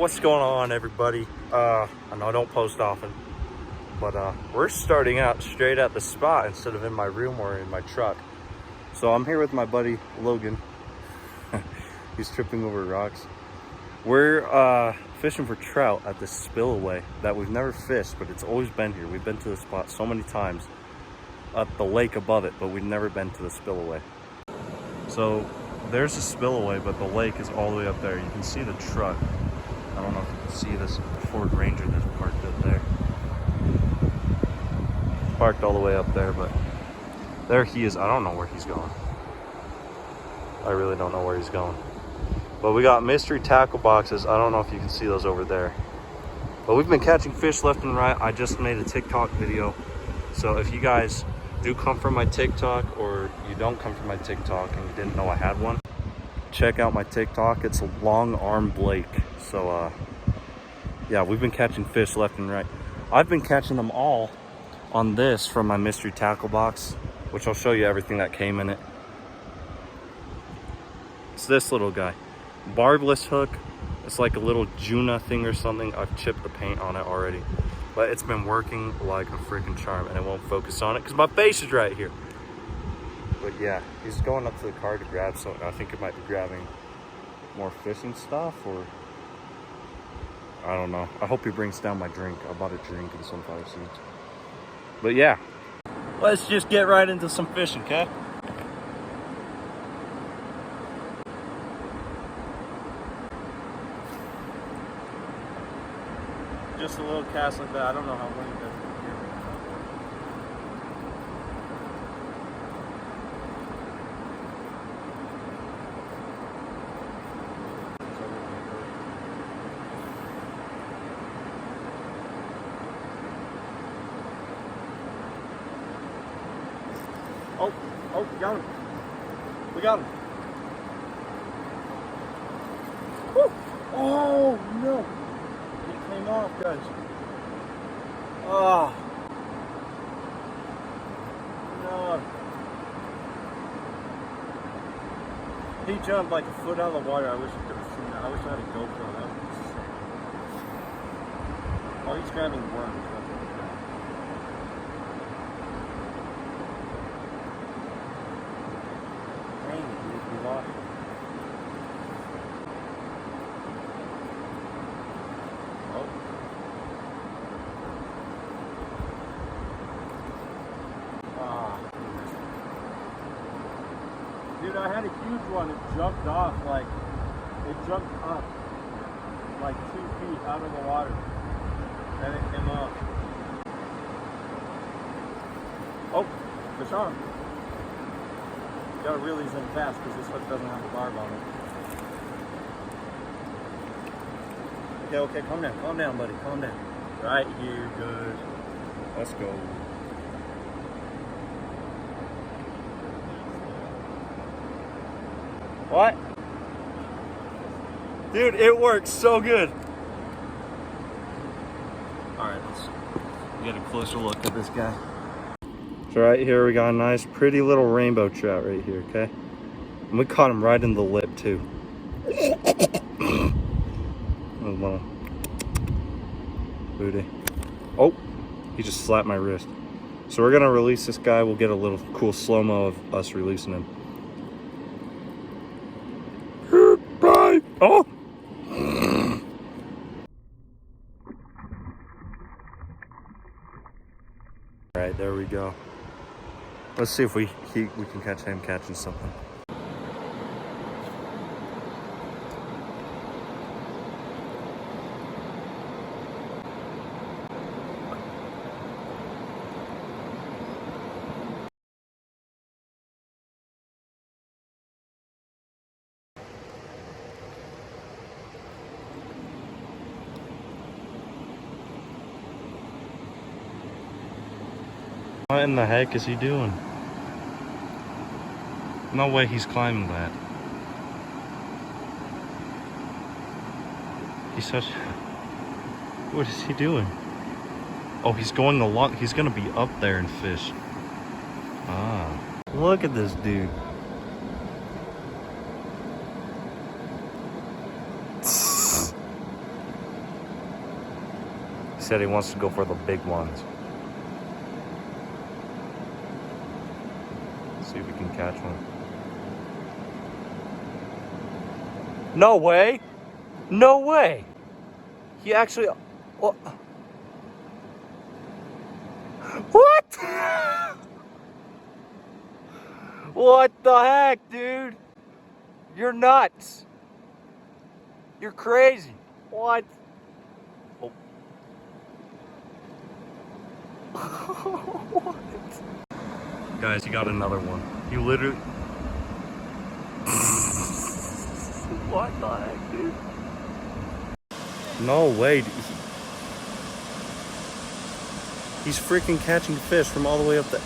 What's going on, everybody? I know I don't post often, but we're starting out straight at the spot instead of in my room or in my truck. So I'm here with my buddy Logan. He's tripping over rocks. We're fishing for trout at this spillaway that we've never fished, but it's always been here. We've been to the spot so many times at the lake above it, but we've never been to the spillaway. So there's a spillaway, but the lake is all the way up there. You can see the truck. I don't know if you can see this Ford Ranger that's parked up there. It's parked all the way up there, but there he is. I don't know where he's going. I really don't know where he's going. But we got mystery tackle boxes. I don't know if you can see those over there. But we've been catching fish left and right. I just made a TikTok video. So if you guys do come from my TikTok, or you don't come from my TikTok and you didn't know I had one, check out my TikTok. It's Long Arm Blake. So yeah, we've been catching fish left and right. I've been catching them all on this from my mystery tackle box, which I'll show you everything that came in it. It's this little guy, barbless hook. It's like a little Juna thing or something. I've chipped the paint on it already, but it's been working like a freaking charm, and it won't focus on it because my face is right here. But yeah, he's going up to the car to grab something. I think it might be grabbing more fishing stuff, or I don't know. I hope he brings down my drink. I bought a drink and sunflower seeds. But yeah, let's just get right into some fishing, okay? Just a little cast like that. I don't know how long it does. Oh, we got him. We got him. Woo. Oh, no. He came off, guys. Oh. No. He jumped like a foot out of the water. I wish you could have seen that. I wish I had a GoPro. That was insane. Oh, he's grabbing worms. Dude, I had a huge one. It jumped off, like, it jumped up like 2 feet out of the water, and it came off. Oh, fish on. You gotta reel these in fast because this hook doesn't have a barb on it. Okay, calm down, buddy, calm down. Right here, good. Let's go. What? Dude, it works so good. All right, let's get a closer look at this guy. So right here we got a nice pretty little rainbow trout right here, okay? And we caught him right in the lip too. Little booty. Oh, he just slapped my wrist. So we're gonna release this guy. We'll get a little cool slow-mo of us releasing him. Bye. Oh. All right, there we go. Let's see if we can catch him catching something. What in the heck is he doing? No way he's climbing that. He's such... What is he doing? Oh, he's going along. He's gonna be up there and fish. Ah. Look at this dude. said he wants to go for the big ones. See if we can catch one. No way! No way! He actually... What? What? What the heck, dude? You're nuts. You're crazy. What? Oh. What? Guys, he got another one. He literally... What the heck, dude? No way. He's freaking catching fish from all the way up there.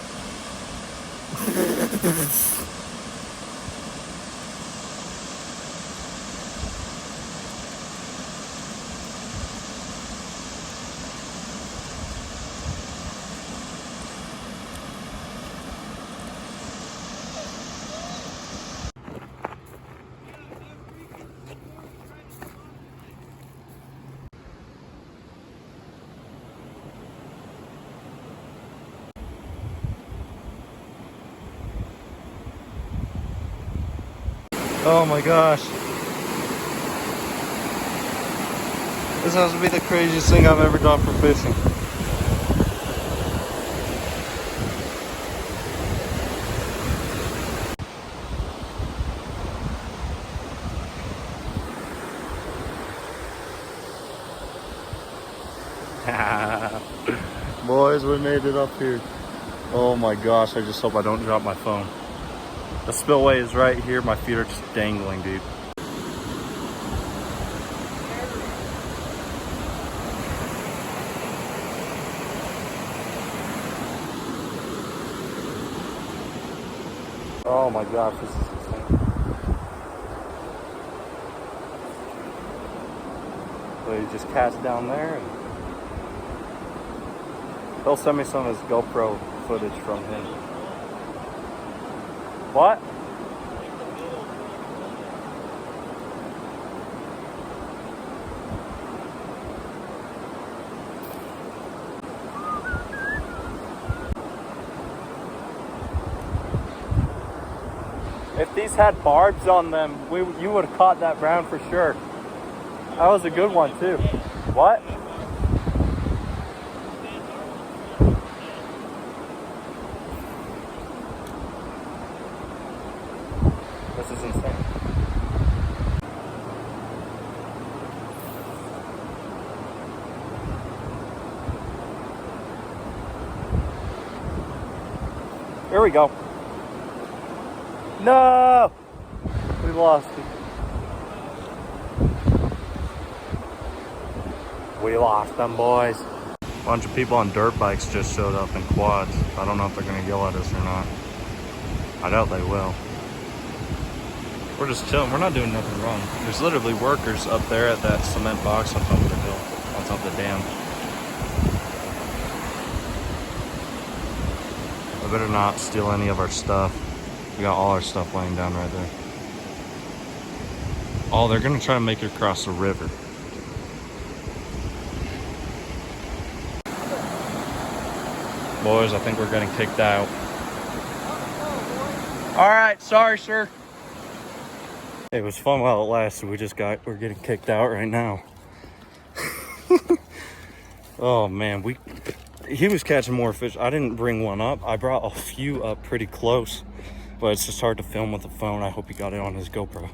Oh my gosh. This has to be the craziest thing I've ever done for fishing. Boys, we made it up here. Oh my gosh, I just hope I don't drop my phone. The spillway is right here. My feet are just dangling, dude. Oh my gosh, this is insane. So he just cast down there and he'll send me some of his GoPro footage from him. What? If these had barbs on them, you would have caught that brown for sure. That was a good one too. What? This is insane. Here we go. No! We lost it. We lost them, boys. A bunch of people on dirt bikes just showed up in quads. I don't know if they're gonna yell at us or not. I doubt they will. We're just chilling. We're not doing nothing wrong. There's literally workers up there at that cement box on top of the hill, on top of the dam. I better not steal any of our stuff. We got all our stuff laying down right there. Oh, they're gonna try to make it across the river. Boys, I think we're getting kicked out. All right, sorry, sir. It was fun while it lasted. We're getting kicked out right now. Oh man, he was catching more fish. I didn't bring one up. I brought a few up pretty close. But it's just hard to film with the phone. I hope he got it on his GoPro.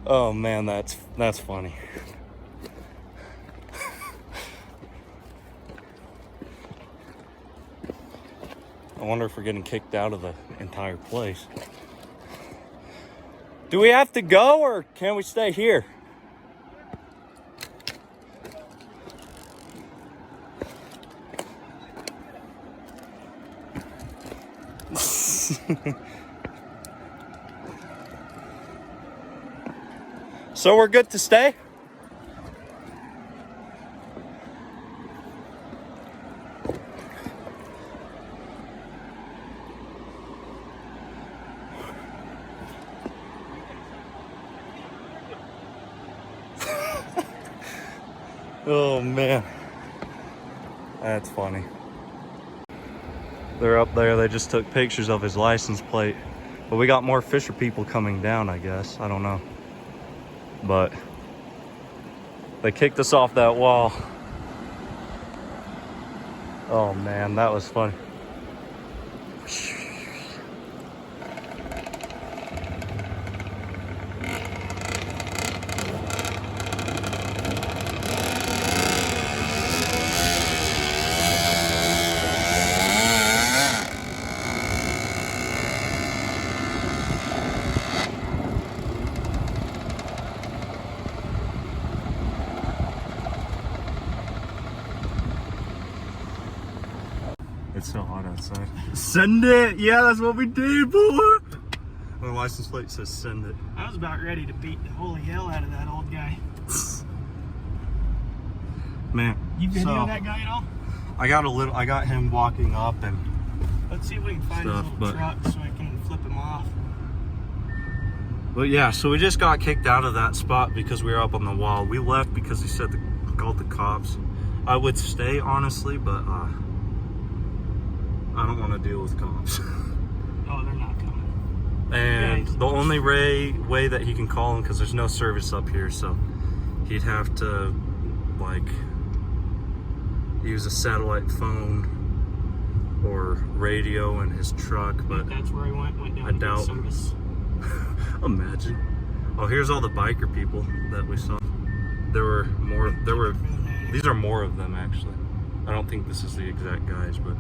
Oh man, that's funny. I wonder if we're getting kicked out of the entire place. Do we have to go or can we stay here? So we're good to stay? Oh man, that's funny. They're up there. They just took pictures of his license plate. But we got more fisher people coming down, I guess. I don't know. But they kicked us off that wall. Oh man, that was funny. It's so hot outside. Send it! Yeah, that's what we did, boy! The license plate says send it. I was about ready to beat the holy hell out of that old guy. Man. You videoed that guy at all? I got him walking up and let's see if we can find his little truck so I can flip him off. But yeah, so we just got kicked out of that spot because we were up on the wall. We left because he said called the cops. I would stay, honestly, but I don't want to deal with cops. Oh, they're not coming. And the only way that he can call him, because there's no service up here, so he'd have to, like, use a satellite phone or radio in his truck, but that's where he went down. I doubt. Imagine. Oh, here's all the biker people that we saw. These are more of them, actually. I don't think this is the exact guys, but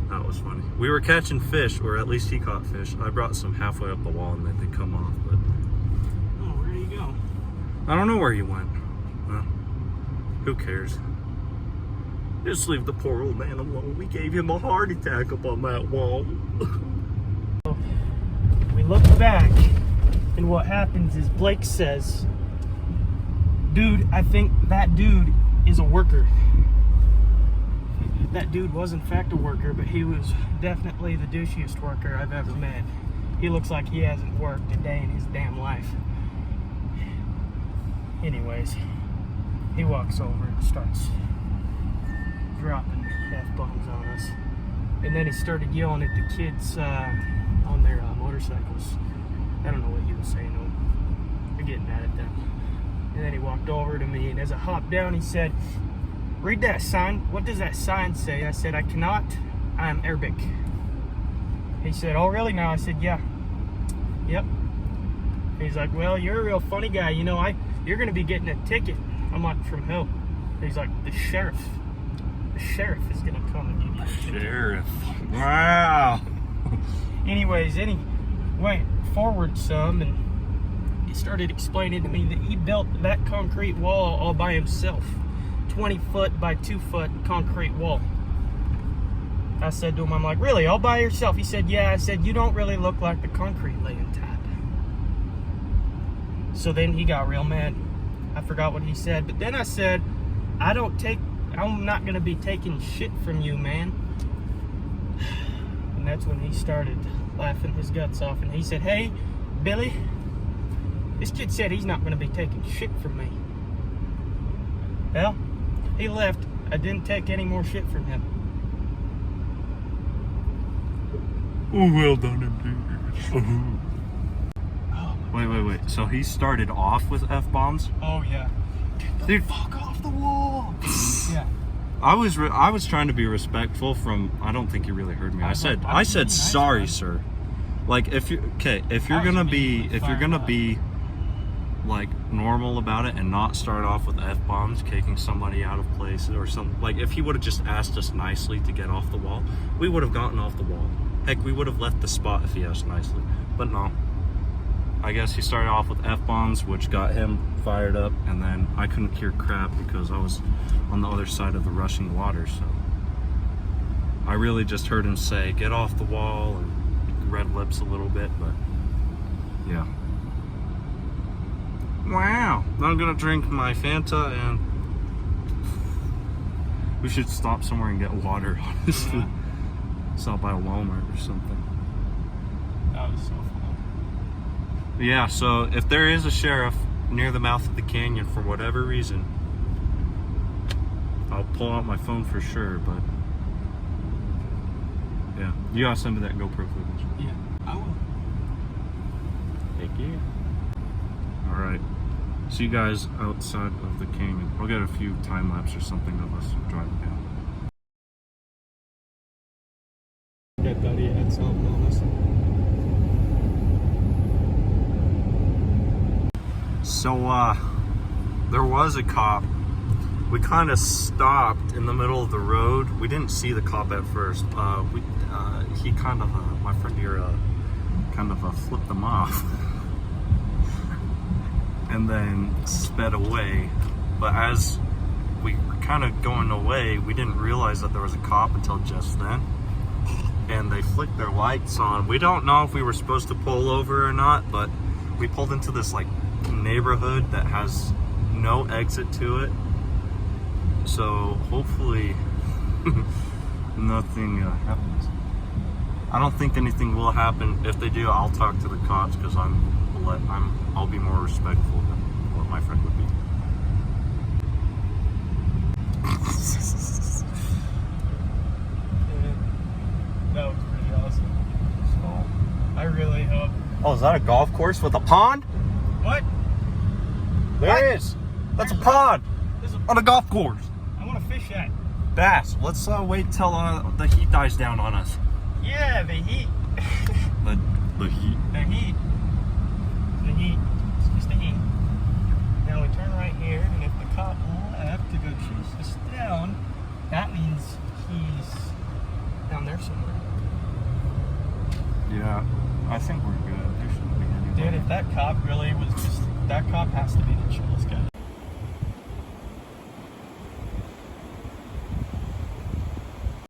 that was funny. We were catching fish, or at least he caught fish. I brought some halfway up the wall and they come off, but... Oh, where did he go? I don't know where he went. Who cares? Just leave the poor old man alone. We gave him a heart attack up on that wall. We look back, and what happens is Blake says, dude, I think that dude is a worker. That dude was in fact a worker, but he was definitely the douchiest worker I've ever met. He looks like he hasn't worked a day in his damn life. Anyways, he walks over and starts dropping F-bombs on us. And then he started yelling at the kids on their motorcycles. I don't know what he was saying to them. They're getting mad at them. And then he walked over to me, and as I hopped down, he said, "Read that sign. What does that sign say?" I said, "I cannot. I am Arabic." He said, "Oh, really now?" I said, "Yeah." "Yep." He's like, "Well, you're a real funny guy. You know, you're going to be getting a ticket." I'm like, "From who?" He's like, "The sheriff. The sheriff is going to come and give you a ticket." Sheriff. Wow. Anyways, then he went forward some, and he started explaining to me that he built that concrete wall all by himself. 20 foot by 2 foot concrete wall. I said to him, I'm like, "Really, all by yourself?" He said, "Yeah." I said, "You don't really look like the concrete laying type." So then he got real mad. I forgot what he said, but then I said, I'm not gonna be taking shit from you, man. And that's when he started laughing his guts off, and he said, "Hey, Billy, this kid said he's not gonna be taking shit from me." Well, he left. I didn't take any more shit from him. Oh, well done, indeed. Wait. So he started off with F-bombs? Oh, yeah. Get the fuck off the wall. Yeah. I was trying to be respectful from, I don't think you really heard me. I said sorry, sir. Like, if you're gonna be like normal about it and not start off with F-bombs, kicking somebody out of place or something. Like, if he would have just asked us nicely to get off the wall, we would have gotten off the wall. Heck, we would have left the spot if he asked nicely. But no. I guess he started off with F-bombs, which got him fired up, and then I couldn't hear crap because I was on the other side of the rushing water, so I really just heard him say, "Get off the wall," and red lips a little bit, but yeah. Wow, I'm gonna drink my Fanta, and we should stop somewhere and get water, honestly. Yeah. Stop by a Walmart or something. That was so fun. Yeah, so if there is a sheriff near the mouth of the canyon for whatever reason, I'll pull out my phone for sure, but yeah. You gotta send me that GoPro footage. Yeah, I will. Thank you. Alright. See you guys outside of the canyon. I'll get a few time lapse or something of us driving down. I thought he had something on us. So, there was a cop. We kind of stopped in the middle of the road. We didn't see the cop at first. He kind of, my friend here, kind of flipped them off. And then sped away. But as we were kind of going away, we didn't realize that there was a cop until just then. And they flicked their lights on. We don't know if we were supposed to pull over or not, but we pulled into this like neighborhood that has no exit to it. So hopefully nothing happens. I don't think anything will happen. If they do, I'll talk to the cops because I'll be more respectful than what my friend would be. That was pretty awesome. So, I really hope. Oh, is that a golf course with a pond? What? There it is. That's a pond on a golf course. I want to fish at. Bass. Let's wait till the heat dies down on us. Yeah, the heat. The heat. The heat. The heat. It's just the heat. Now we turn right here, and if the cop left to go chase us down, that means he's down there somewhere. Yeah, I think we're good. There shouldn't be anybody. Dude, if that cop really was just, that cop has to be the chillest guy.